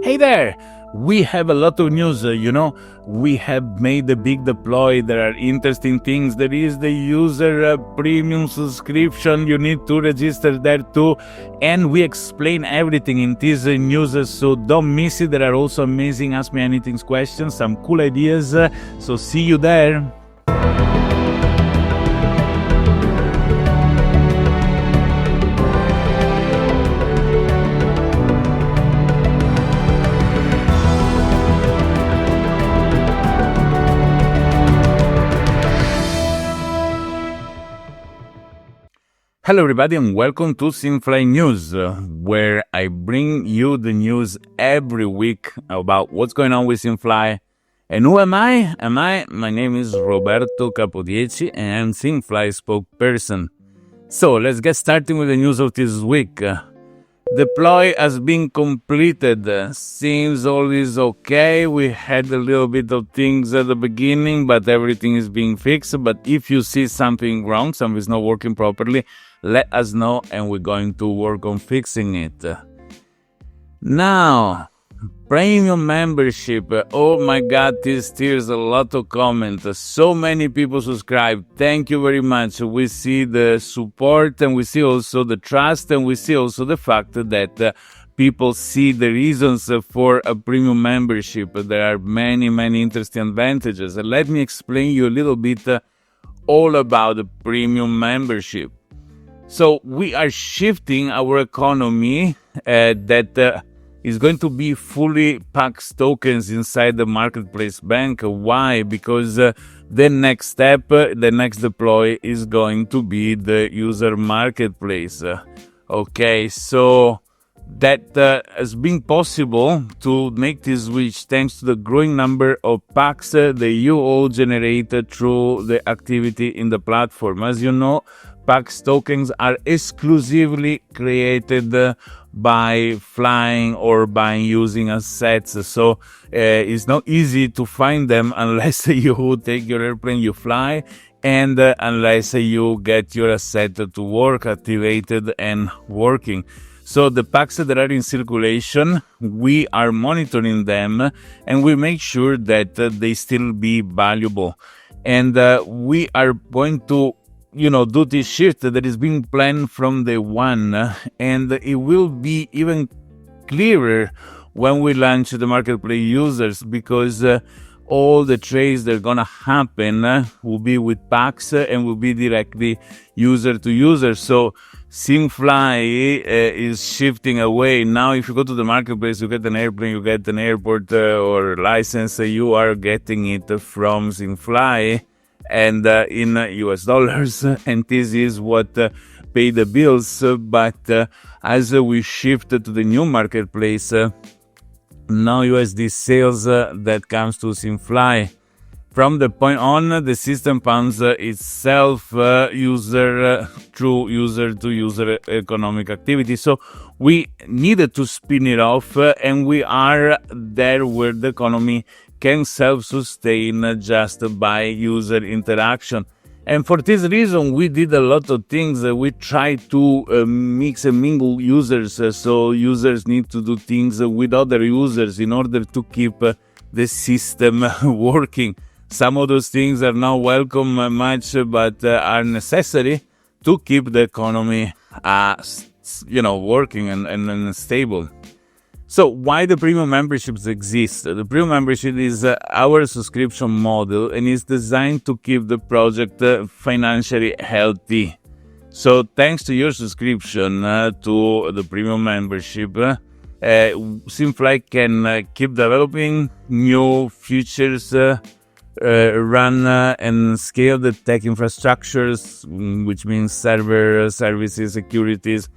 Hey there! We have a lot of news, we have made a big deploy, there are interesting things, there is the user premium subscription, you need to register there too, and we explain everything in this news, so don't miss it. There are also amazing Ask Me Anything questions, some cool ideas, so see you there! Hello everybody and welcome to SimFly News, where I bring you the news every week about what's going on with SimFly. And who am I? My name is Roberto Capodieci and I'm SimFly spokesperson. So let's get started with the news of this week. Deploy has been completed. Seems all is okay. We had a little bit of things at the beginning, but everything is being fixed. But if you see something wrong, something is not working properly, let us know and we're going to work on fixing it. Now, premium membership. Oh my god, there's a lot of comments. So many people subscribe. Thank you very much. We see the support and we see also the trust and we see also the fact that people see the reasons for a premium membership. There are many interesting advantages. Let me explain you a little bit all about the premium membership. So we are shifting our economy that is going to be fully PAX tokens inside the marketplace bank. Why? Because the next step, the next deploy is going to be the user marketplace. Okay, so that has been possible to make this switch thanks to the growing number of PAX that you all generated through the activity in the platform. As you know, PAX tokens are exclusively created by flying or by using assets, so it's not easy to find them unless you take your airplane, you fly, and unless you get your asset to work, activated and working. So the PAX that are in circulation, we are monitoring them and we make sure that they still be valuable. And we are going to do this shift that is being planned from day one, and it will be even clearer when we launch the marketplace users, because all the trades that are gonna happen will be with PAX and will be directly user to user. So SimFly is shifting away. Now if you go to the marketplace, you get an airplane, you get an airport or license, you are getting it from SimFly and in US dollars, and this is what pay the bills. But as we shift to the new marketplace, now USD sales that comes to SimFly. From the point on, the system funds itself user through user to user economic activity. So we needed to spin it off, and we are there where the economy can self-sustain just by user interaction. And for this reason, we did a lot of things. We tried to mix and mingle users, so users need to do things with other users in order to keep the system working. Some of those things are not welcome much, but are necessary to keep the economy working and stable. So why the premium memberships exist? The premium membership is our subscription model and is designed to keep the project financially healthy. So thanks to your subscription to the premium membership, SimFly can keep developing new features, run and scale the tech infrastructures, which means server, services, securities.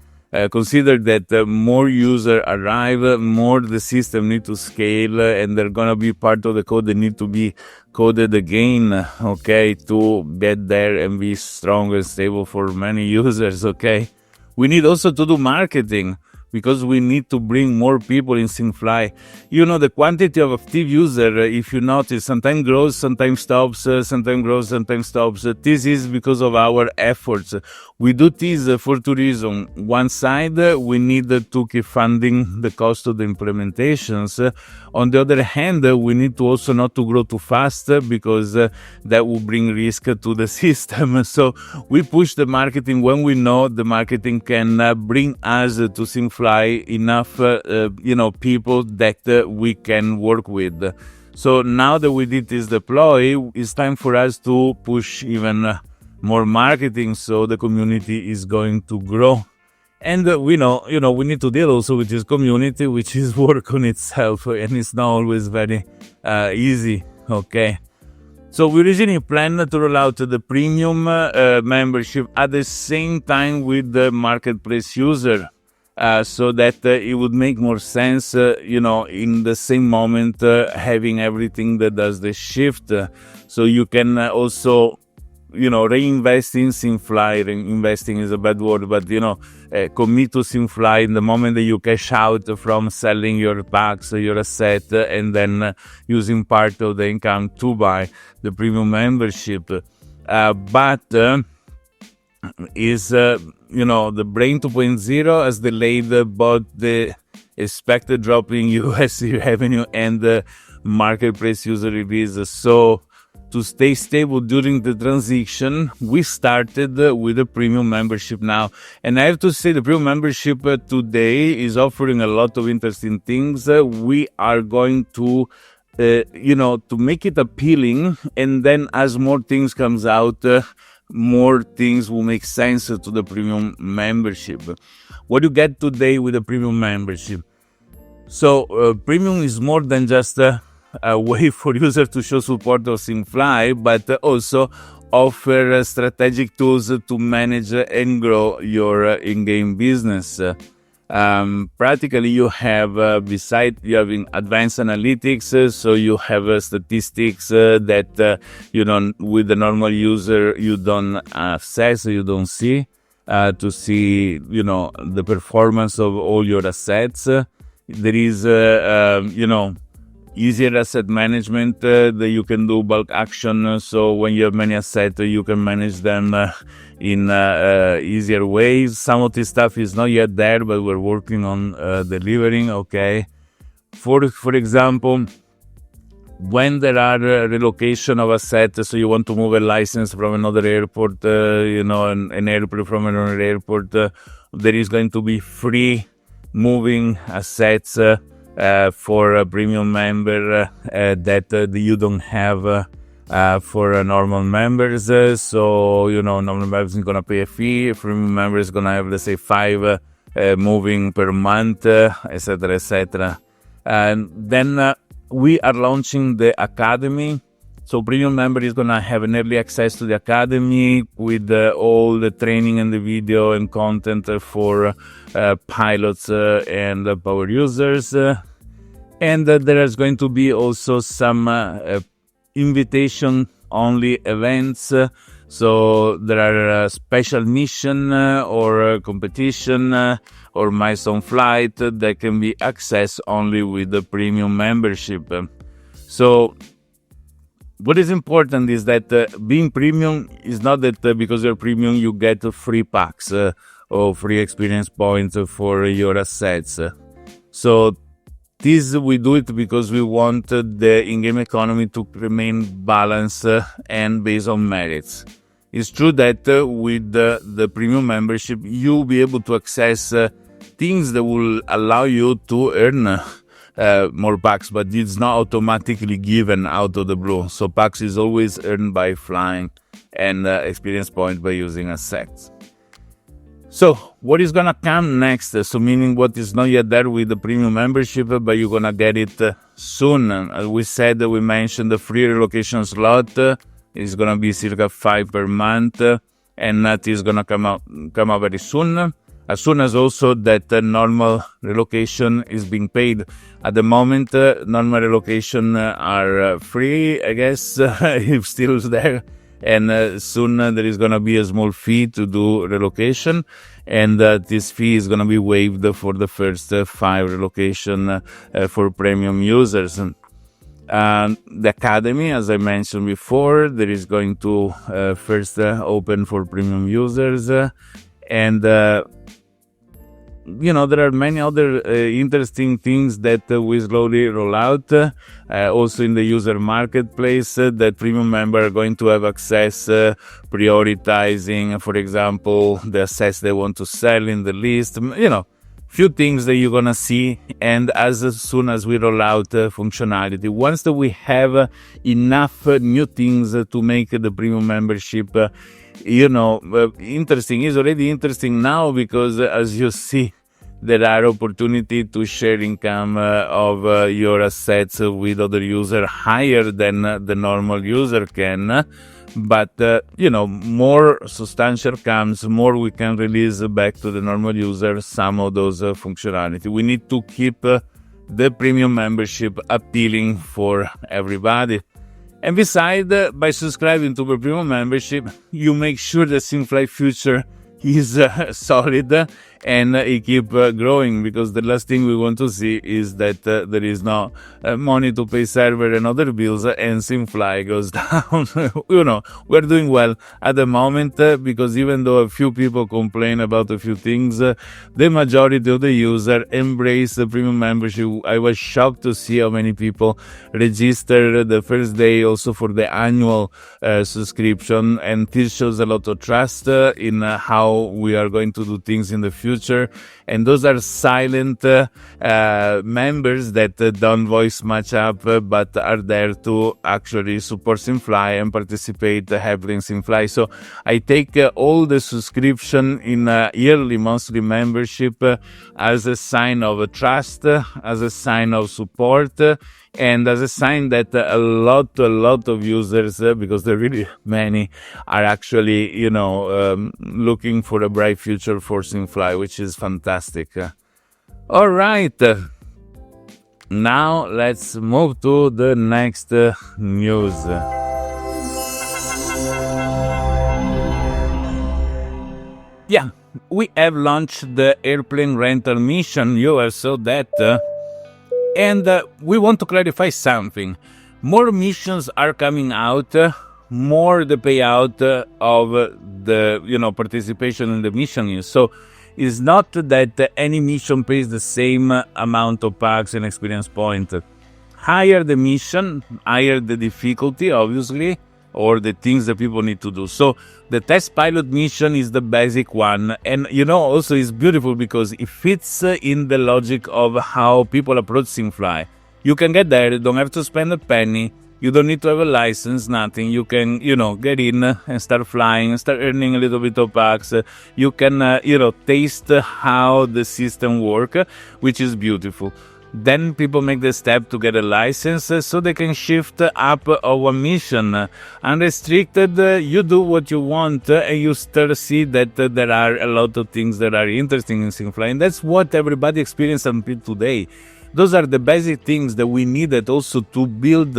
Consider that more users arrive, more the system need to scale, and they're gonna be part of the code that need to be coded again, okay, to get there and be strong and stable for many users, okay. We need also to do marketing, because we need to bring more people in SimFly. The quantity of active user, if you notice, sometimes grows, sometimes stops, sometimes grows, sometimes stops. This is because of our efforts. We do this for two reasons. One side, we need to keep funding the cost of the implementations. On the other hand, we need to also not to grow too fast because that will bring risk to the system. So we push the marketing when we know the marketing can bring us to SimFly enough, people that we can work with. So now that we did this deploy, it's time for us to push even more marketing, so the community is going to grow. And we know, we need to deal also with this community, which is work on itself, and it's not always very easy, okay? So we originally planned to roll out the premium membership at the same time with the marketplace user, so that it would make more sense, in the same moment, having everything that does the shift. So you can also reinvest in SimFly. Investing is a bad word, but commit to SimFly in the moment that you cash out from selling your packs, your asset, and then using part of the income to buy the premium membership. But the Brain 2.0 has delayed both the expected drop in US revenue and the marketplace user release. So to stay stable during the transition, we started with a premium membership now. And I have to say the premium membership today is offering a lot of interesting things. We are going to, to make it appealing. And then as more things comes out, more things will make sense to the premium membership. What you get today with the premium membership? So premium is more than just a way for users to show support of SimFly, but also offer strategic tools to manage and grow your in-game business. Practically, you have, besides you having advanced analytics, so you have statistics that, with the normal user, you don't access, you don't see, to see, the performance of all your assets. There is, easier asset management that you can do bulk action. So when you have many assets, you can manage them in easier ways. Some of this stuff is not yet there, but we're working on delivering. Okay. For example, when there are relocation of assets, so you want to move a license from another airport, an airport from another airport, there is going to be free moving assets for a premium member that you don't have for normal members. So, normal members are going to pay a fee. Premium members are going to have, let's say, 5 moving per month, etc., etc. And then we are launching the Academy. So premium member is going to have an early access to the Academy with all the training and the video and content for pilots and power users. And there is going to be also some invitation-only events. So there are special mission or competition or milestone flight that can be accessed only with the premium membership. So what is important is that being premium is not that because you're premium you get free packs or free experience points for your assets. So this we do it because we want the in-game economy to remain balanced and based on merits. It's true that with the premium membership you'll be able to access things that will allow you to earn more packs, but it's not automatically given out of the blue. So packs is always earned by flying and experience point by using assets. So what is gonna come next? So meaning what is not yet there with the premium membership, but you're gonna get it soon. We said we mentioned the free relocation slot is gonna be circa 5 per month, and that is gonna come out very soon. As soon as also that normal relocation is being paid. At the moment, normal relocation are free, I guess, if still there. And soon there is going to be a small fee to do relocation. And this fee is going to be waived for the first 5 relocation for premium users. The Academy, as I mentioned before, there is going to first open for premium users, and there are many other interesting things that we slowly roll out. Also in the user marketplace, that premium member are going to have access, prioritizing, for example, the assets they want to sell in the list. Few things that you're gonna see, and as soon as we roll out functionality, once that we have enough new things to make the premium membership interesting, is already interesting now, because as you see, there are opportunity to share income of your assets with other user higher than the normal user can. But more substantial comes, more we can release back to the normal user some of those functionality. We need to keep the premium membership appealing for everybody. And besides, by subscribing to the premium membership, you make sure that SimFly future is solid and it keep growing, because the last thing we want to see is that there is no money to pay server and other bills and SimFly goes down. We're doing well at the moment, because even though a few people complain about a few things, the majority of the user embrace the premium membership. I was shocked to see how many people registered the first day also for the annual subscription, and this shows a lot of trust in how we are going to do things in the future. And those are silent members that don't voice much up, but are there to actually support SimFly and participate happily in SimFly. So I take all the subscription in yearly, monthly membership as a sign of trust, as a sign of support, and as a sign that a lot of users, because there are really many, are actually, looking for a bright future for SimFly, which is fantastic. All right. Now let's move to the next news. Yeah, we have launched the airplane rental mission. You have saw that. And we want to clarify something. More missions are coming out, more the payout of the participation in the mission is. So it's not that any mission pays the same amount of packs and experience point. Higher the mission, higher the difficulty, obviously, or the things that people need to do. So the test pilot mission is the basic one. And also it's beautiful because it fits in the logic of how people approach SimFly. You can get there, you don't have to spend a penny, you don't need to have a license, nothing. You can, get in and start flying, start earning a little bit of packs. You can, taste how the system works, which is beautiful. Then people make the step to get a license so they can shift up on one mission. Unrestricted, you do what you want and you still see that there are a lot of things that are interesting in SimFly. And that's what everybody experienced until today. Those are the basic things that we needed also to build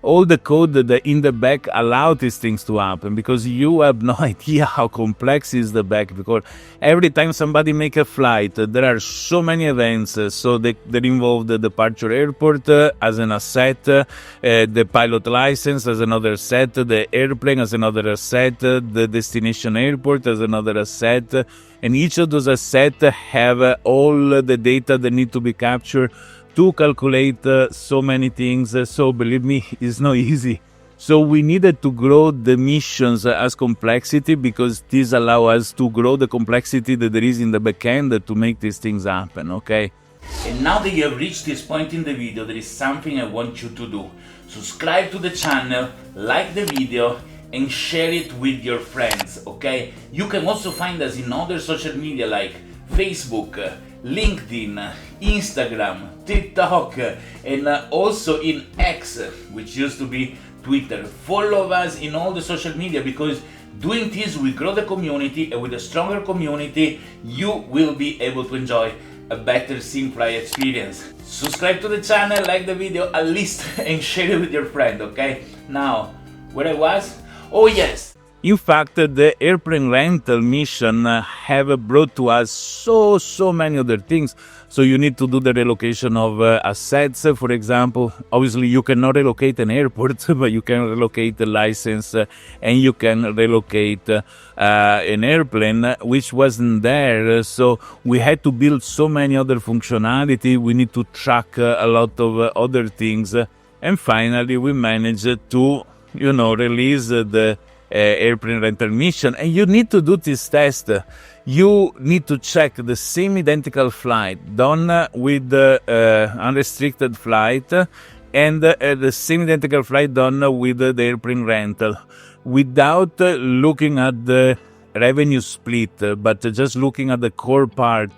all the code that in the back allow these things to happen, because you have no idea how complex is the back, because every time somebody make a flight, there are so many events, so that involve the departure airport as an asset, the pilot license as another asset, the airplane as another asset, the destination airport as another asset, and each of those assets have all the data that need to be captured to calculate so many things. So believe me, it's not easy. So we needed to grow the missions as complexity, because this allow us to grow the complexity that there is in the backend to make these things happen, okay? And now that you have reached this point in the video, there is something I want you to do. Subscribe to the channel, like the video, and share it with your friends, okay? You can also find us in other social media like Facebook, LinkedIn, Instagram, TikTok, and also in X, which used to be Twitter. Follow us in all the social media, because doing this will grow the community, and with a stronger community you will be able to enjoy a better SimFly experience. Subscribe to the channel, like the video at least, and share it with your friend, okay? Now, where I was? Oh yes, In fact, the airplane rental mission have brought to us so many other things. So you need to do the relocation of assets, for example. Obviously, you cannot relocate an airport, but you can relocate the license and you can relocate an airplane, which wasn't there. So we had to build so many other functionality. We need to track a lot of other things. And finally, we managed to, release the airplane rental mission. And you need to do this test. You need to check the same identical flight done with the unrestricted flight and the same identical flight done with the airplane rental without looking at the revenue split, but just looking at the core part,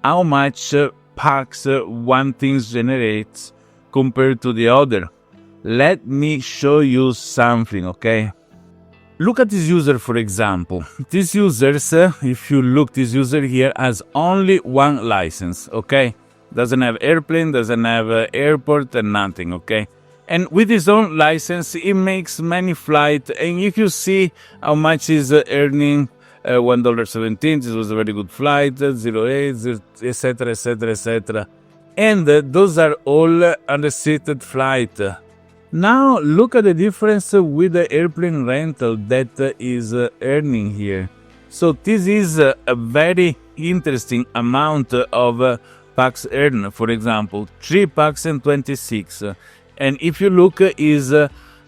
how much PAX one thing generates compared to the other. Let me show you something, okay? Look at this user, for example. This user, if you look, this user here has only one license, okay? Doesn't have airplane, doesn't have airport and nothing, okay? And with his own license, he makes many flights. And if you see how much he's earning, $1.17, this was a very good flight, 0.8, etc., etc., etc. And those are all unrestricted flights. Now look at the difference with the airplane rental that is earning here. So this is a very interesting amount of PAX earned. For example, 3 PAX and 26. And if you look, is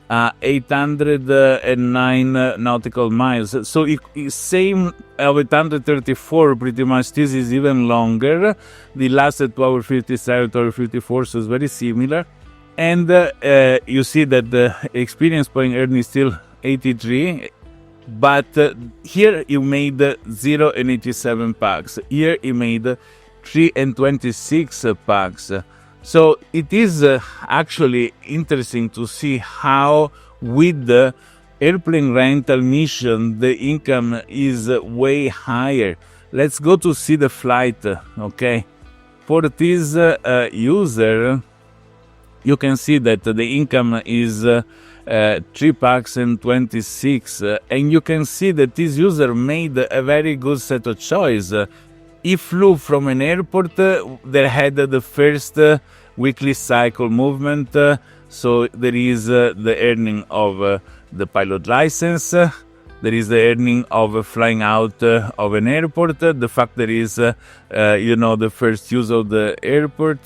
809 nautical miles. So it's same of 834 pretty much. This is even longer. The last at 2:57, 2:54, so it's very similar. And you see that the experience point earned is still 83, but here you made 0 and 87 PAX. Here you made 3 and 26 PAX. So it is actually interesting to see how with the airplane rental mission the income is way higher. Let's go to see the flight, okay? For this user, you can see that the income is 3 PAX and 26, and you can see that this user made a very good set of choice. He flew from an airport that had the first weekly cycle movement, so there is the earning of the pilot license, there is the earning of flying out of an airport, the fact there is, the first use of the airport,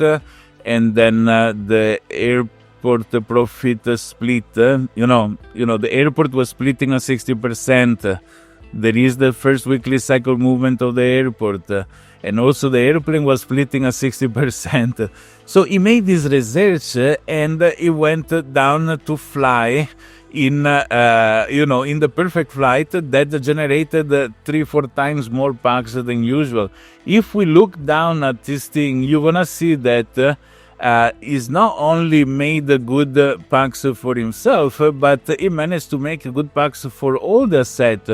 and then the airport profit split. The airport was splitting at 60%. There is the first weekly cycle movement of the airport, and also the airplane was splitting at 60%. So he made this research and he went down to fly in the perfect flight that generated 3-4 times more PAX than usual. If we look down at this thing, you're gonna see that he's not only made a good PAX for himself, but he managed to make a good PAX for all the set.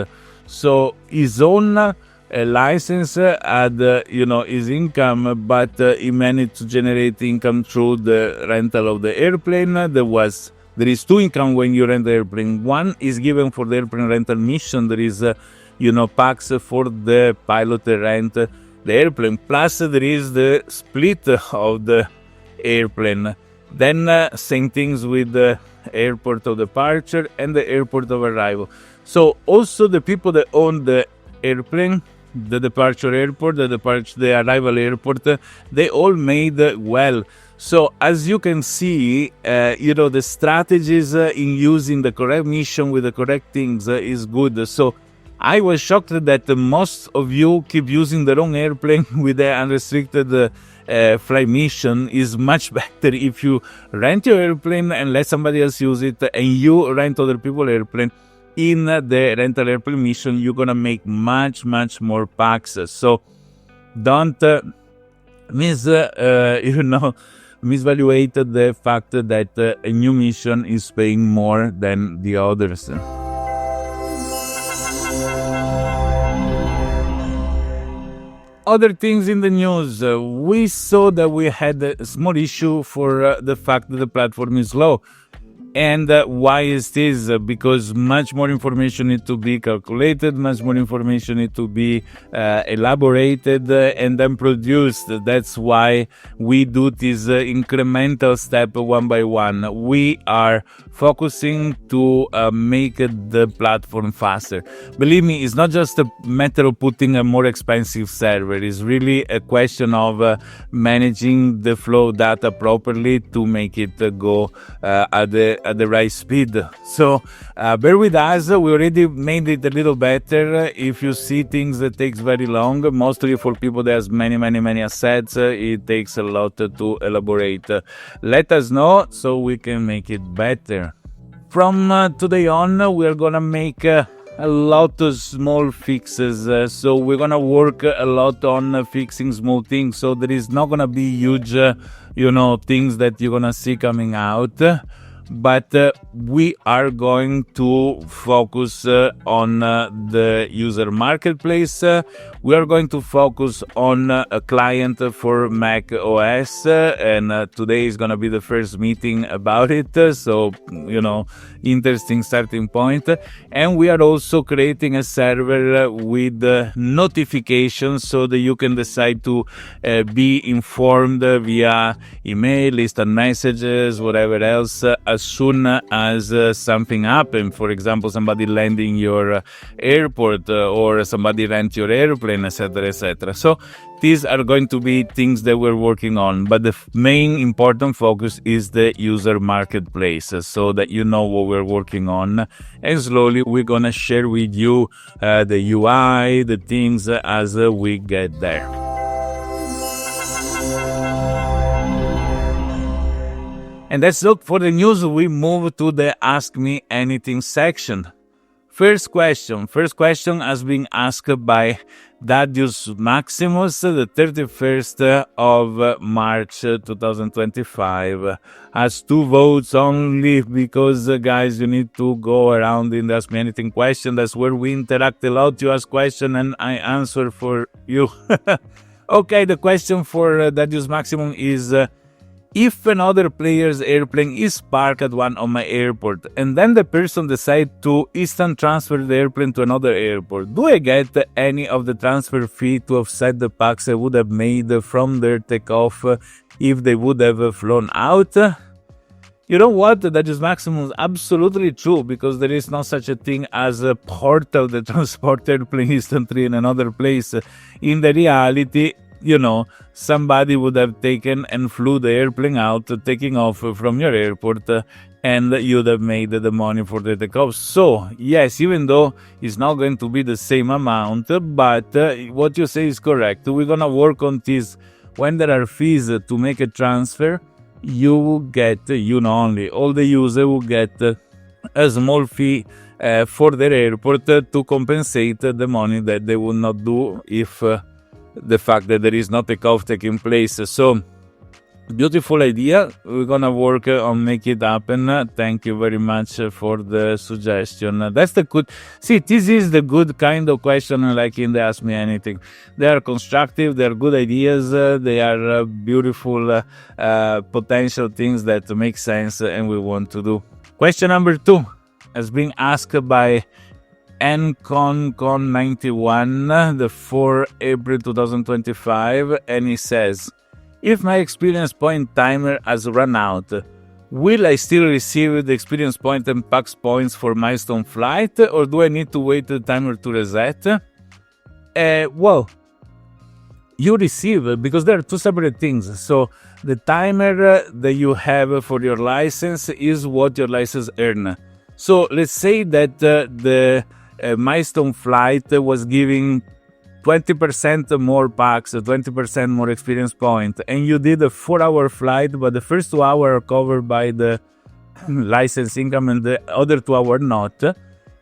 So his own license had his income, but he managed to generate income through the rental of the airplane. There is 2 income when you rent the airplane. One is given for the airplane rental mission. There is PAX for the pilot rent the airplane. Plus there is the split of the airplane. Then same things with the airport of departure and the airport of arrival. So also the people that own the airplane, the departure airport, the arrival airport, they all made well. So as you can see, the strategies in using the correct mission with the correct things is good. So I was shocked that most of you keep using the wrong airplane with the unrestricted flight mission. Is much better if you rent your airplane and let somebody else use it, and you rent other people's airplane. In the rental airplane mission, you're gonna make much more PAX. So don't misvaluate the fact that a new mission is paying more than the others. Other things in the news, we saw that we had a small issue for the fact that the platform is slow. And why is this? Because much more information needs to be calculated, much more information needs to be elaborated and then produced. That's why we do this incremental step one by one. We are focusing to make the platform faster. Believe me, it's not just a matter of putting a more expensive server. It's really a question of managing the flow data properly to make it go at the right speed. So bear with us. We already made it a little better. If you see things that takes very long, mostly for people that has many assets, it takes a lot to elaborate. Let us know so we can make it better. From today on, we are gonna make a lot of small fixes. So we're gonna work a lot on fixing small things. So there is not gonna be huge, things that you're gonna see coming out. But we are going to focus on the user marketplace. We are going to focus on a client for Mac OS, and today is going to be the first meeting about it. So, interesting starting point. And we are also creating a server with notifications so that you can decide to be informed via email, instant messages, whatever else, as soon as something happens. For example, somebody landing your airport or somebody rent your airplane, etc., etc. So these are going to be things that we're working on, but the main important focus is the user marketplace, so that you know what we're working on, and slowly we're gonna share with you the UI, the things as we get there. And let's look for the news. We move to the Ask Me Anything section. First question has been asked by Dadius Maximus, the 31st of March 2025. Has 2 votes only because, guys, you need to go around in the Ask Me Anything question. That's where we interact a lot. You ask question and I answer for you. Okay, the question for Dadius Maximum is... if another player's airplane is parked at one of my airport and then the person decides to instant transfer the airplane to another airport, do I get any of the transfer fee to offset the packs I would have made from their takeoff if they would have flown out? You know what? That is maximum absolutely true, because there is no such a thing as a portal that transports airplane instantly in another place. In the reality, somebody would have taken and flew the airplane out, taking off from your airport, and you'd have made the money for the takeoff. So, yes, even though it's not going to be the same amount, but what you say is correct. We're going to work on this. When there are fees to make a transfer, you will get, only all the user will get a small fee for their airport to compensate the money that they would not do if... the fact that there is no takeoff taking place. So, beautiful idea. We're gonna work on make it happen. Thank you very much for the suggestion. That's the good... See, this is the good kind of question like in the Ask Me Anything. They are constructive, they are good ideas, they are beautiful potential things that make sense and we want to do. Question number 2 has been asked by NCON91, the 4 April 2025, and he says, if my experience point timer has run out, will I still receive the experience point and PAX points for milestone flight, or do I need to wait the timer to reset? Well, you receive, because there are 2 separate things. So the timer that you have for your license is what your license earn. So let's say that the milestone flight was giving 20% more packs, 20% more experience point, and you did a 4-hour flight, but the first 2 hours are covered by the license income and the other 2 hours not,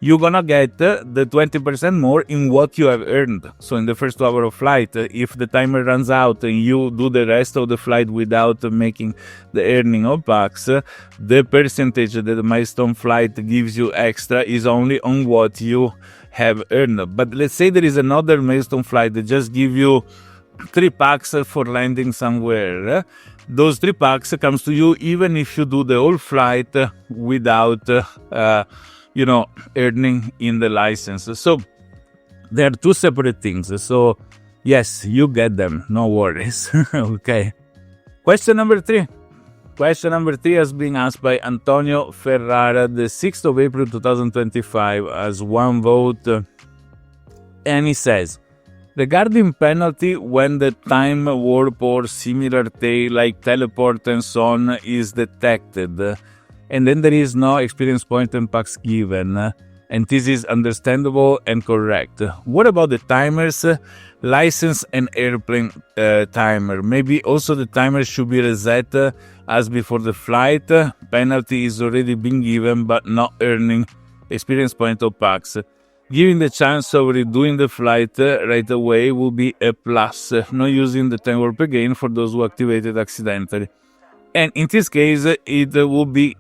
you're gonna get the 20% more in what you have earned. So in the first 2 hours of flight, if the timer runs out and you do the rest of the flight without making the earning of packs, the percentage that the milestone flight gives you extra is only on what you have earned. But let's say there is another milestone flight that just give you 3 packs for landing somewhere. Those 3 packs comes to you even if you do the whole flight without, earning in the license. So they are 2 separate things. So yes, you get them. No worries. Okay. Question number 3. Question number 3 has been asked by Antonio Ferrara, the 6th of April 2025, as 1 vote. And he says, regarding penalty when the time warp or similar tail like teleport and so on is detected, and then there is no experience point and packs given, and this is understandable and correct. What about the timers, license and airplane timer? Maybe also the timer should be reset as before the flight. Penalty is already being given but not earning experience point or packs. Giving the chance of redoing the flight right away will be a plus, not using the time warp again for those who activated accidentally. And in this case, it will be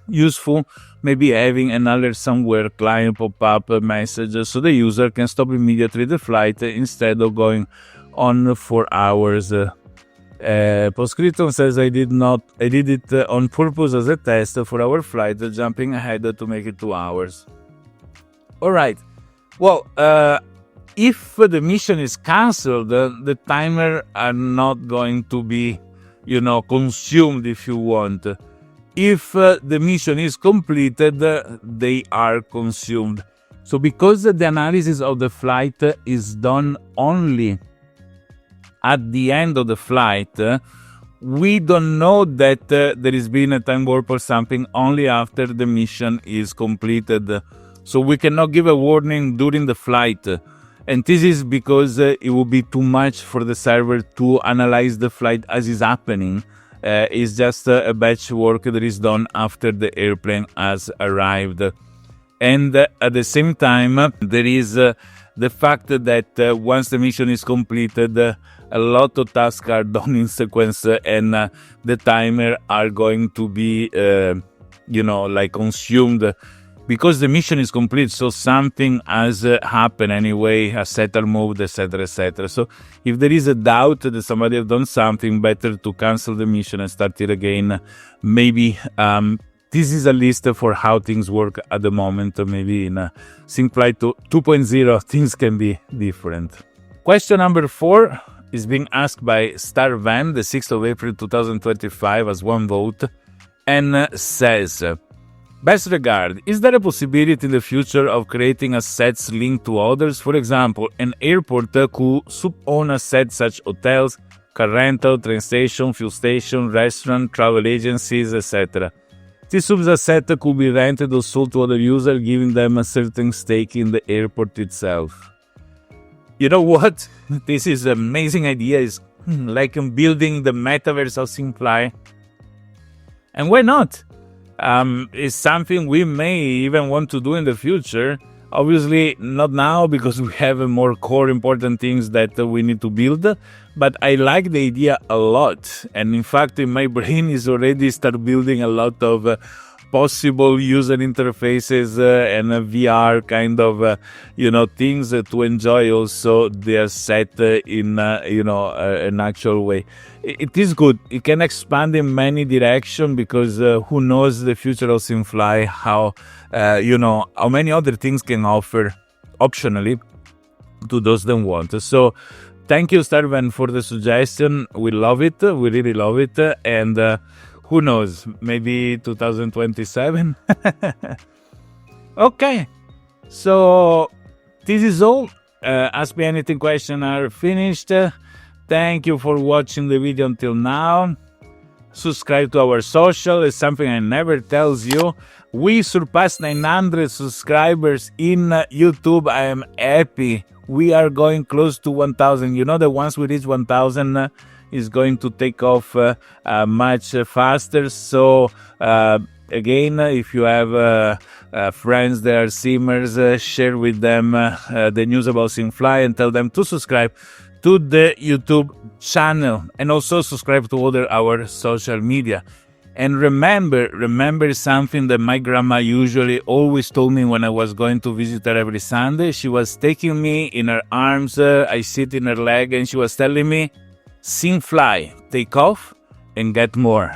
useful maybe having an alert somewhere client pop-up message so the user can stop immediately the flight instead of going on for hours. Postscriptum says I did it on purpose as a test for our flight, jumping ahead to make it 2 hours. Alright, well, if the mission is cancelled, the timer are not going to be, consumed if you want. If the mission is completed, they are consumed. So because the analysis of the flight is done only at the end of the flight, we don't know that there has been a time warp or something only after the mission is completed. So we cannot give a warning during the flight. And this is because it will be too much for the server to analyze the flight as is happening. It's just a batch work that is done after the airplane has arrived. And at the same time, there is the fact that once the mission is completed, a lot of tasks are done in sequence and the timer are going to be, consumed. Because the mission is complete, so something has happened anyway, a settle moved, etc., etc. So if there is a doubt that somebody has done something, better to cancel the mission and start it again. Maybe this is a list for how things work at the moment. Maybe in SimFly 2.0, things can be different. Question number 4 is being asked by Starvan, the 6th of April 2025, as 1 vote, and says... Best regard, is there a possibility in the future of creating assets linked to others? For example, an airport could sub-own assets such hotels, car rental, train station, fuel station, restaurant, travel agencies, etc. This sub-asset could be rented or sold to other users, giving them a certain stake in the airport itself. You know what? This is an amazing idea. It's like building the metaverse of SimFly. And why not? It's something we may even want to do in the future. Obviously, not now because we have more core important things that we need to build. But I like the idea a lot. And in fact, in my brain is already start building a lot of possible user interfaces and VR kind of, things to enjoy also the asset in, an actual way. It is good. It can expand in many directions because who knows the future of SimFly, how many other things can offer optionally to those that want. So thank you, Starvan, for the suggestion. We love it. We really love it. And who knows, maybe 2027? Okay. So this is all. Ask Me Anything questions are finished. Thank you for watching the video until now. Subscribe to our social. It's something I never tells you. We surpassed 900 subscribers in YouTube. I am happy. We are going close to 1,000. You know that once we reach 1,000, is going to take off much faster. So again, if you have friends that are simmers, share with them the news about SimFly and tell them to subscribe to the YouTube channel and also subscribe to our social media. And remember something that my grandma usually always told me when I was going to visit her every Sunday. She was taking me in her arms, I sit in her leg, and she was telling me, SimFly, take off and get more.